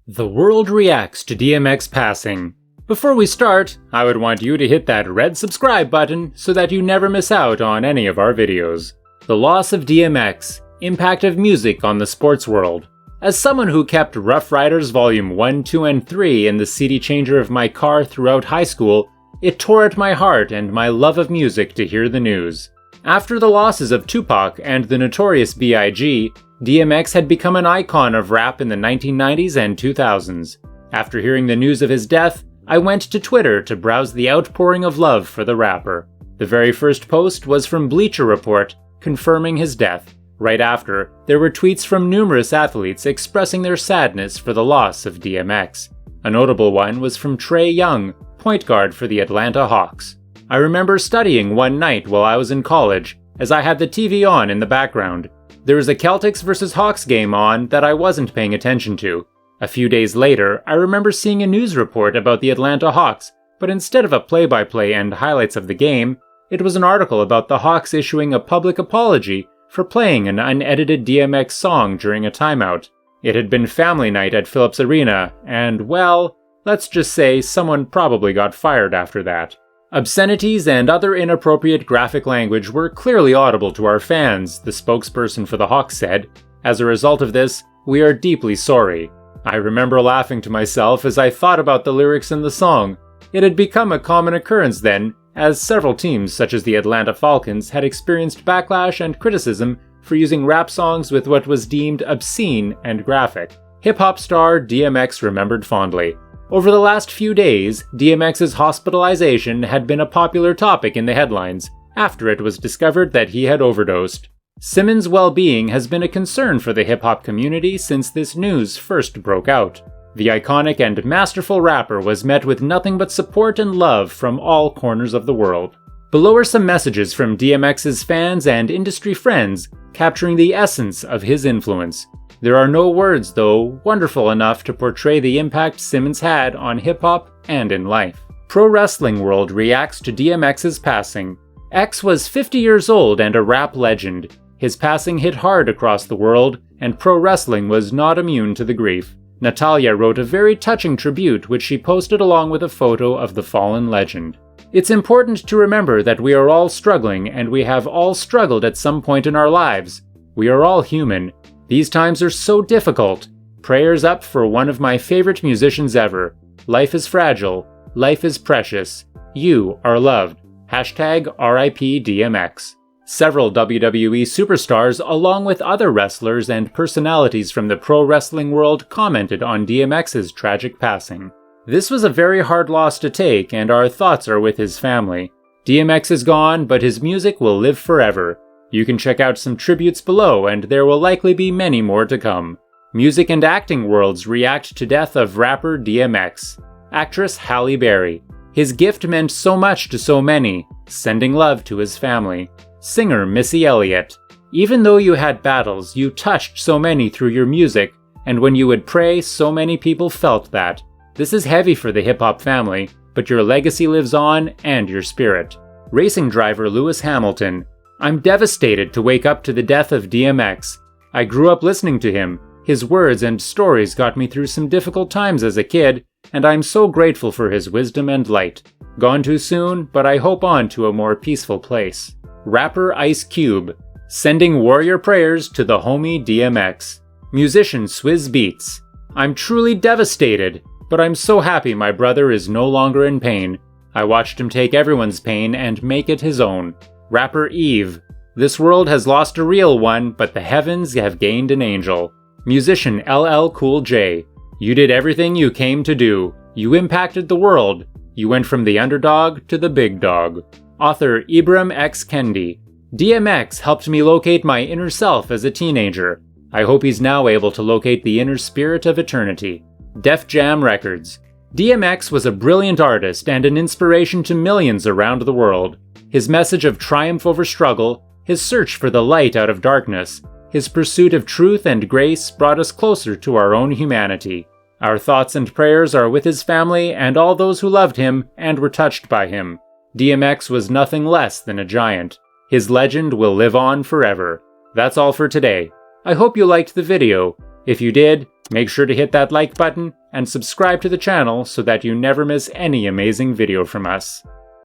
The world reacts to DMX passing. Before we start, I would want you to hit that red subscribe button so that you never miss out on any of our videos. The loss of DMX, impact of music on the sports world. As someone who kept Rough Riders Volume 1, 2, and 3 in the CD changer of my car throughout high school, it tore at my heart and my love of music to hear the news. After the losses of Tupac and the Notorious B.I.G., DMX had become an icon of rap in the 1990s and 2000s. After hearing the news of his death, I went to Twitter to browse the outpouring of love for the rapper. The very first post was from Bleacher Report, confirming his death. Right after, there were tweets from numerous athletes expressing their sadness for the loss of DMX. A notable one was from Trae Young, point guard for the Atlanta Hawks. I remember studying one night while I was in college, as I had the TV on in the background. There was a Celtics vs. Hawks game on that I wasn't paying attention to. A few days later, I remember seeing a news report about the Atlanta Hawks, but instead of a play-by-play and highlights of the game, it was an article about the Hawks issuing a public apology for playing an unedited DMX song during a timeout. It had been family night at Phillips Arena, and well, let's just say someone probably got fired after that. Obscenities and other inappropriate graphic language were clearly audible to our fans, the spokesperson for the Hawks said. As a result of this, we are deeply sorry. I remember laughing to myself as I thought about the lyrics in the song. It had become a common occurrence then, as several teams such as the Atlanta Falcons had experienced backlash and criticism for using rap songs with what was deemed obscene and graphic. Hip-hop star DMX remembered fondly. Over the last few days, DMX's hospitalization had been a popular topic in the headlines, after it was discovered that he had overdosed. Simmons' well-being has been a concern for the hip-hop community since this news first broke out. The iconic and masterful rapper was met with nothing but support and love from all corners of the world. Below are some messages from DMX's fans and industry friends, capturing the essence of his influence. There are no words, though, wonderful enough to portray the impact Simmons had on hip-hop and in life. Pro Wrestling World reacts to DMX's passing. X was 50 years old and a rap legend. His passing hit hard across the world, and pro wrestling was not immune to the grief. Natalia wrote a very touching tribute which she posted along with a photo of the fallen legend. It's important to remember that we are all struggling, and we have all struggled at some point in our lives. We are all human. These times are so difficult. Prayers up for one of my favorite musicians ever. Life is fragile. Life is precious. You are loved. Hashtag RIP DMX. Several WWE superstars, along with other wrestlers and personalities from the pro wrestling world, commented on DMX's tragic passing. This was a very hard loss to take, and our thoughts are with his family. DMX is gone, but his music will live forever. You can check out some tributes below, and there will likely be many more to come. Music and acting worlds react to death of rapper DMX. Actress Halle Berry. His gift meant so much to so many, sending love to his family. Singer Missy Elliott. Even though you had battles, you touched so many through your music, and when you would pray, so many people felt that. This is heavy for the hip-hop family, but your legacy lives on, and your spirit. Racing driver Lewis Hamilton. I'm devastated to wake up to the death of DMX. I grew up listening to him. His words and stories got me through some difficult times as a kid, and I'm so grateful for his wisdom and light. Gone too soon, but I hope on to a more peaceful place. Rapper Ice Cube. Sending warrior prayers to the homie DMX. Musician Swizz Beatz. I'm truly devastated, but I'm so happy my brother is no longer in pain. I watched him take everyone's pain and make it his own. Rapper Eve. This world has lost a real one, but the heavens have gained an angel. Musician LL Cool J. You did everything you came to do. You impacted the world. You went from the underdog to the big dog. Author Ibram X. Kendi. DMX helped me locate my inner self as a teenager. I hope he's now able to locate the inner spirit of eternity. Def Jam Records. DMX was a brilliant artist and an inspiration to millions around the world. His message of triumph over struggle, his search for the light out of darkness, his pursuit of truth and grace brought us closer to our own humanity. Our thoughts and prayers are with his family and all those who loved him and were touched by him. DMX was nothing less than a giant. His legend will live on forever. That's all for today. I hope you liked the video. If you did, Make sure to hit that like button and subscribe to the channel so that you never miss any amazing video from us.